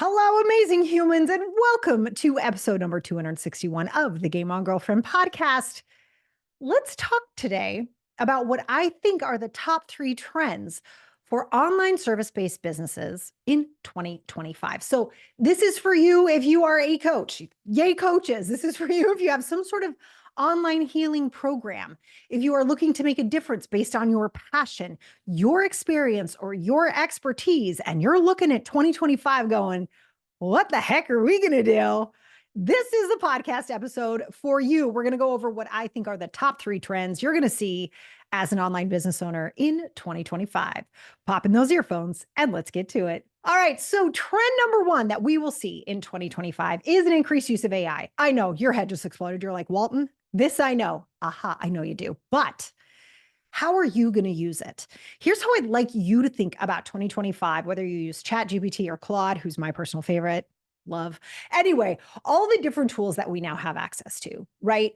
Hello, amazing humans, and welcome to episode number 261 of the Game On Girlfriend podcast. Let's talk today about what I think are the top three trends for online service based businesses in 2025. So, this is for you if you are a coach. Yay, coaches. This is for you if you have some sort of online healing program. If you are looking to make a difference based on your passion, your experience, or your expertise, and you're looking at 2025 going, what the heck are we going to do? This is the podcast episode for you. We're going to go over what I think are the top three trends you're going to see as an online business owner in 2025. Pop in those earphones and let's get to it. All right. So, trend number one that we will see in 2025 is an increased use of AI. I know your head just exploded. You're like, Walton, this I know. Aha, I know you do. But how are you going to use it? Here's how I'd like you to think about 2025, whether you use ChatGPT or Claude, who's my personal favorite. Love. Anyway, all the different tools that we now have access to, right?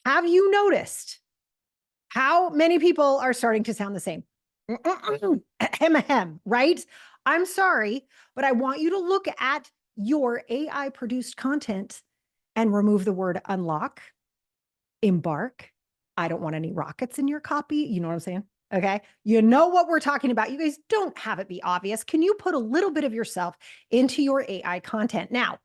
Have you noticed how many people are starting to sound the same? Ahem, ahem, right? I'm sorry, but I want you to look at your AI produced content and remove the word unlock, embark. I don't want any rockets in your copy. You know what I'm saying? Okay. You know what we're talking about. You guys don't have it be obvious. Can you put a little bit of yourself into your AI content? Now,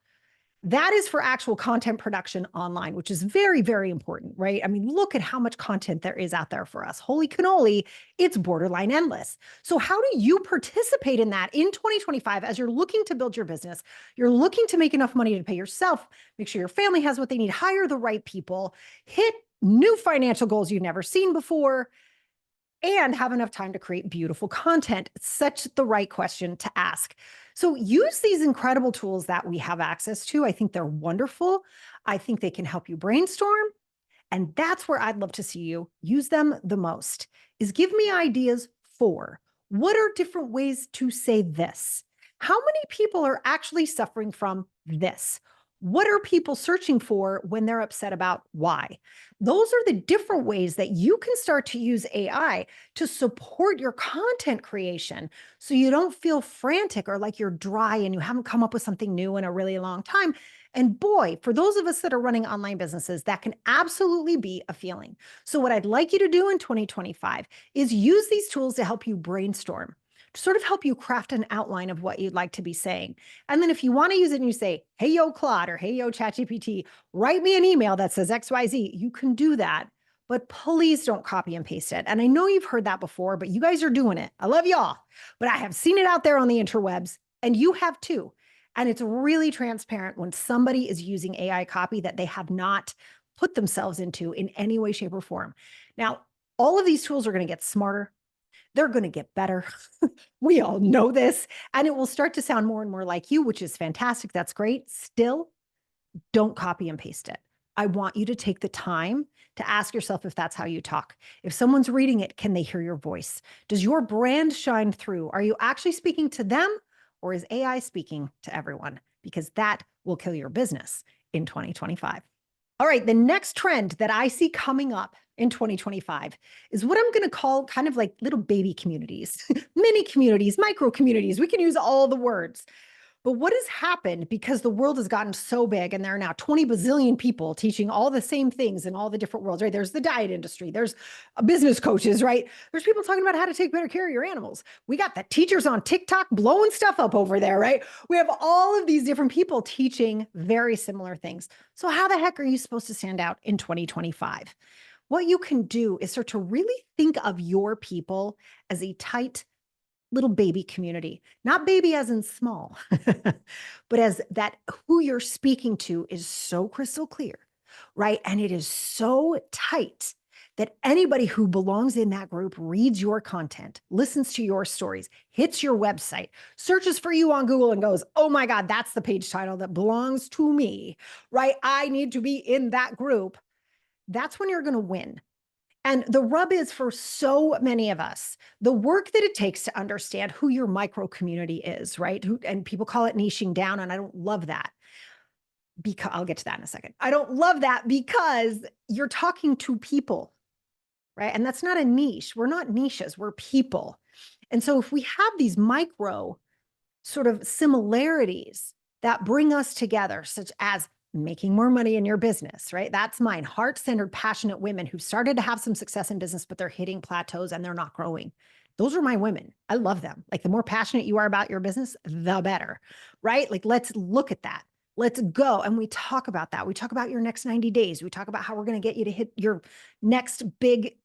that is for actual content production online, which is very, very important, right? I mean, look at how much content there is out there for us. Holy cannoli, it's borderline endless. So, how do you participate in that in 2025 as you're looking to build your business? You're looking to make enough money to pay yourself, make sure your family has what they need, hire the right people, hit new financial goals you've never seen before, and have enough time to create beautiful content? It's such the right question to ask. So use these incredible tools that we have access to. I think they're wonderful. I think they can help you brainstorm. And that's where I'd love to see you use them the most is give me ideas for what are different ways to say this? How many people are actually suffering from this? What are people searching for when they're upset about why? Those are the different ways that you can start to use AI to support your content creation so you don't feel frantic or like you're dry and you haven't come up with something new in a really long time. And boy, for those of us that are running online businesses, that can absolutely be a feeling. So, what I'd like you to do in 2025 is use these tools to help you brainstorm, to sort of help you craft an outline of what you'd like to be saying. And then, if you want to use it and you say, hey, yo, Claude, or hey, yo, ChatGPT, write me an email that says XYZ, you can do that. But please don't copy and paste it. And I know you've heard that before, but you guys are doing it. I love y'all. But I have seen it out there on the interwebs, and you have too. And it's really transparent when somebody is using AI copy that they have not put themselves into in any way, shape, or form. Now, all of these tools are going to get smarter. They're going to get better. We all know this. And it will start to sound more and more like you, which is fantastic. That's great. Still, don't copy and paste it. I want you to take the time to ask yourself if that's how you talk. If someone's reading it, can they hear your voice? Does your brand shine through? Are you actually speaking to them, or is AI speaking to everyone? Because that will kill your business in 2025. All right, the next trend that I see coming up in 2025 is what I'm going to call kind of like little baby communities, mini communities, micro communities. We can use all the words. But what has happened because the world has gotten so big and there are now 20 bazillion people teaching all the same things in all the different worlds, right? There's the diet industry, there's business coaches, right? There's people talking about how to take better care of your animals. We got the teachers on TikTok blowing stuff up over there, right? We have all of these different people teaching very similar things. So how the heck are you supposed to stand out in 2025? What you can do is start to really think of your people as a tight little baby community, not baby as in small, but as that who you're speaking to is so crystal clear, right? And it is so tight that anybody who belongs in that group reads your content, listens to your stories, hits your website, searches for you on Google and goes, oh my God, that's the page title that belongs to me, right? I need to be in that group. That's when you're going to win. And the rub is for so many of us, the work that it takes to understand who your micro community is, right? And people call it niching down, and I don't love that. Because I'll get to that in a second. I don't love that because you're talking to people, right? And that's not a niche. We're not niches, we're people. And so if we have these micro sort of similarities that bring us together, such as making more money in your business, right? That's mine. Heart-centered, passionate women who've started to have some success in business, but they're hitting plateaus and they're not growing. Those are my women. I love them. Like the more passionate you are about your business, the better, right? Like let's look at that. Let's go. And we talk about that. We talk about your next 90 days. We talk about how we're going to get you to hit your next big,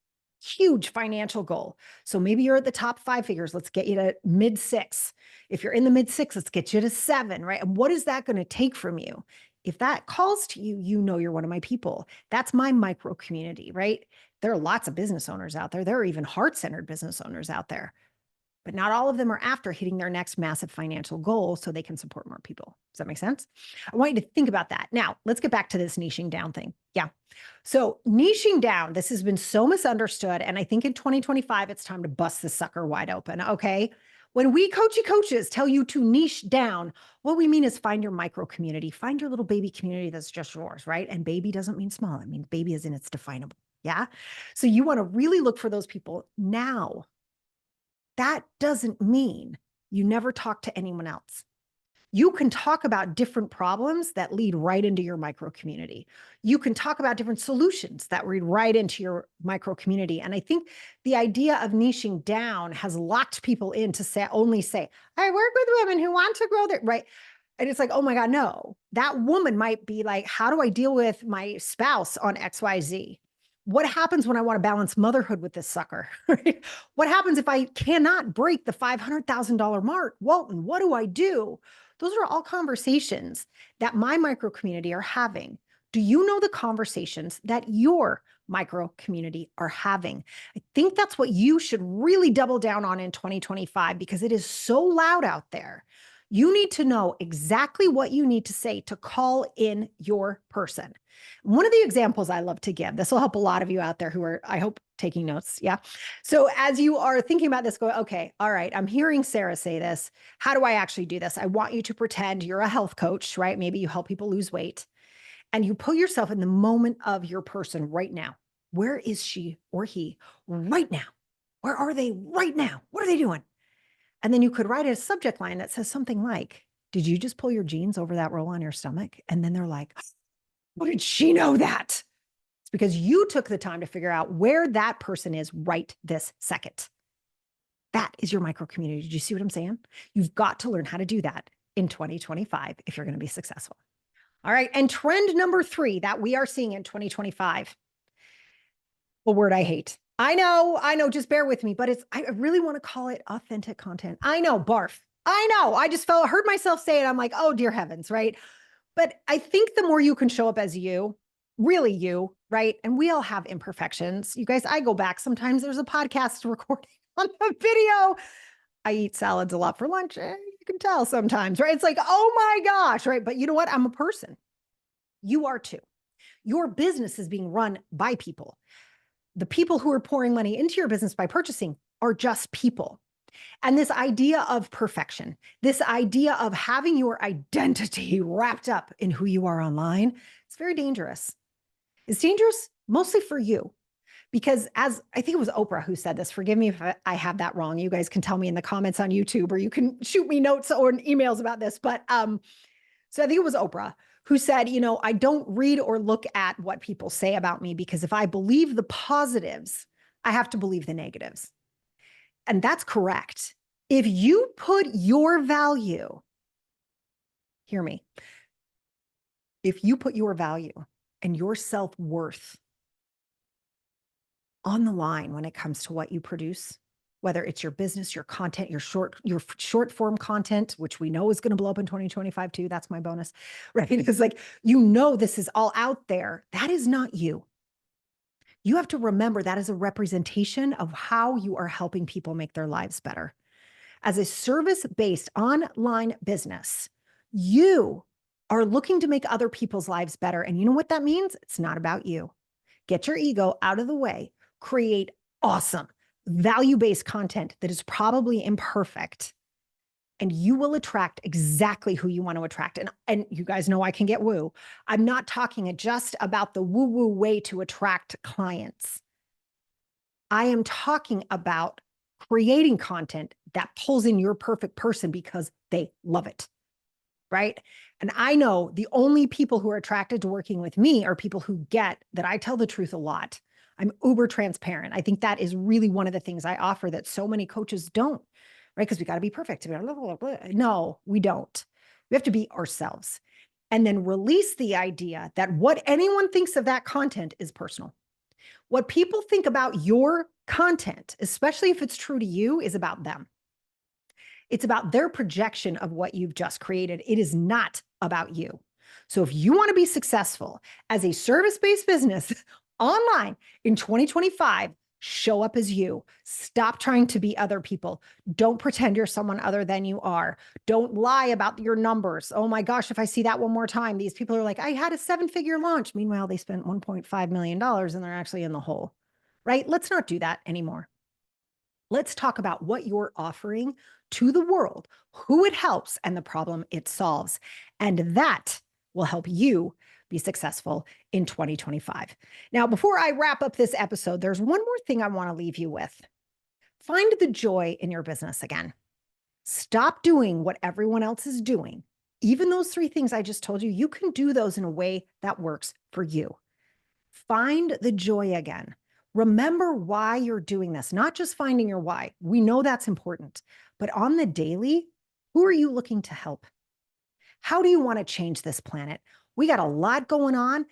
huge financial goal. So maybe you're at the top 5 figures. Let's get you to mid six. If you're in the mid six, let's get you to 7, right? And what is that going to take from you? If that calls to you, you know you're one of my people. That's my micro community, right? There are lots of business owners out there. There are even heart-centered business owners out there, but not all of them are after hitting their next massive financial goal so they can support more people. Does that make sense? I want you to think about that. Now, let's get back to this niching down thing. Yeah. So niching down, this has been so misunderstood. And I think in 2025, it's time to bust this sucker wide open. Okay. When we coaches tell you to niche down, what we mean is find your micro community, find your little baby community that's just yours, right? And baby doesn't mean small. It means baby is in its definable. Yeah. So you want to really look for those people now. That doesn't mean you never talk to anyone else. You can talk about different problems that lead right into your micro community. You can talk about different solutions that lead right into your micro community. And I think the idea of niching down has locked people in to only say, I work with women who want to grow their, right? And it's like, oh my God, no. That woman might be like, how do I deal with my spouse on XYZ? What happens when I want to balance motherhood with this sucker? Right? What happens if I cannot break the $500,000 mark? Walton, what do I do? Those are all conversations that my micro community are having. Do you know the conversations that your micro community are having? I think that's what you should really double down on in 2025 because it is so loud out there. You need to know exactly what you need to say to call in your person. One of the examples I love to give, this will help a lot of you out there who are, I hope, taking notes. Yeah. So as you are thinking about this, go, okay, all right, I'm hearing Sarah say this. How do I actually do this? I want you to pretend you're a health coach, right? Maybe you help people lose weight and you put yourself in the moment of your person right now. Where is she or he right now? Where are they right now? What are they doing? And then you could write a subject line that says something like, did you just pull your jeans over that roll on your stomach? And then they're like, how did she know that? It's because you took the time to figure out where that person is right this second. That is your micro community. Did you see what I'm saying? You've got to learn how to do that in 2025 if you're going to be successful. All right. And trend number 3 that we are seeing in 2025, a word I hate. I know, just bear with me, but I really want to call it authentic content. I know, barf. I know. I just heard myself say it. I'm like, oh, dear heavens, right? But I think the more you can show up as you, really you, right? And we all have imperfections. You guys, I go back. Sometimes there's a podcast recording on the video. I eat salads a lot for lunch. You can tell sometimes, right? It's like, oh my gosh, right? But you know what? I'm a person. You are too. Your business is being run by people. The people who are pouring money into your business by purchasing are just people. And this idea of perfection, this idea of having your identity wrapped up in who you are online, it's very dangerous. It's dangerous mostly for you because as I think it was Oprah who said this, forgive me if I have that wrong. You guys can tell me in the comments on YouTube or you can shoot me notes or emails about this. But so I think it was Oprah who said, I don't read or look at what people say about me because if I believe the positives, I have to believe the negatives. And that's correct. If you put your value, hear me, if you put your value and your self-worth on the line when it comes to what you produce, whether it's your business, your content, your short form content, which we know is going to blow up in 2025 too. That's my bonus, right? It's like, this is all out there. That is not you. You have to remember that is a representation of how you are helping people make their lives better. As a service-based online business, you are looking to make other people's lives better. And you know what that means? It's not about you. Get your ego out of the way. Create awesome, value-based content that is probably imperfect. And you will attract exactly who you want to attract. And you guys know I can get woo. I'm not talking just about the woo-woo way to attract clients. I am talking about creating content that pulls in your perfect person because they love it, right? And I know the only people who are attracted to working with me are people who get that I tell the truth a lot. I'm uber transparent. I think that is really one of the things I offer that so many coaches don't, right? Because we got to be perfect. No, we don't. We have to be ourselves and then release the idea that what anyone thinks of that content is personal. What people think about your content, especially if it's true to you, is about them. It's about their projection of what you've just created. It is not about you. So if you want to be successful as a service-based business online in 2025, show up as you. Stop trying to be other people. Don't pretend you're someone other than you are. Don't lie about your numbers. Oh my gosh, if I see that one more time, these people are like, I had a 7-figure launch. Meanwhile, they spent $1.5 million and they're actually in the hole, right? Let's not do that anymore. Let's talk about what you're offering to the world, who it helps, and the problem it solves. And that will help you be successful in 2025. Now, before I wrap up this episode, there's one more thing I want to leave you with. Find the joy in your business again. Stop doing what everyone else is doing. Even those 3 things I just told you, you can do those in a way that works for you. Find the joy again. Remember why you're doing this, not just finding your why. We know that's important, but on the daily, who are you looking to help? How do you want to change this planet? We got a lot going on,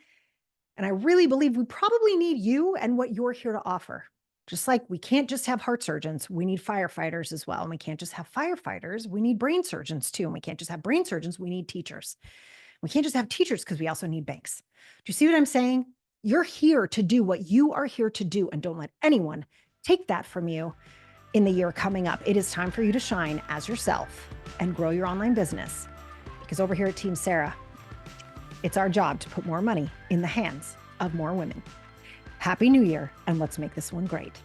and I really believe we probably need you and what you're here to offer. Just like we can't just have heart surgeons, we need firefighters as well. And we can't just have firefighters, we need brain surgeons too. And we can't just have brain surgeons, we need teachers. We can't just have teachers because we also need banks. Do you see what I'm saying? You're here to do what you are here to do, and don't let anyone take that from you in the year coming up. It is time for you to shine as yourself and grow your online business. Because over here at Team Sarah, it's our job to put more money in the hands of more women. Happy New Year, and let's make this one great.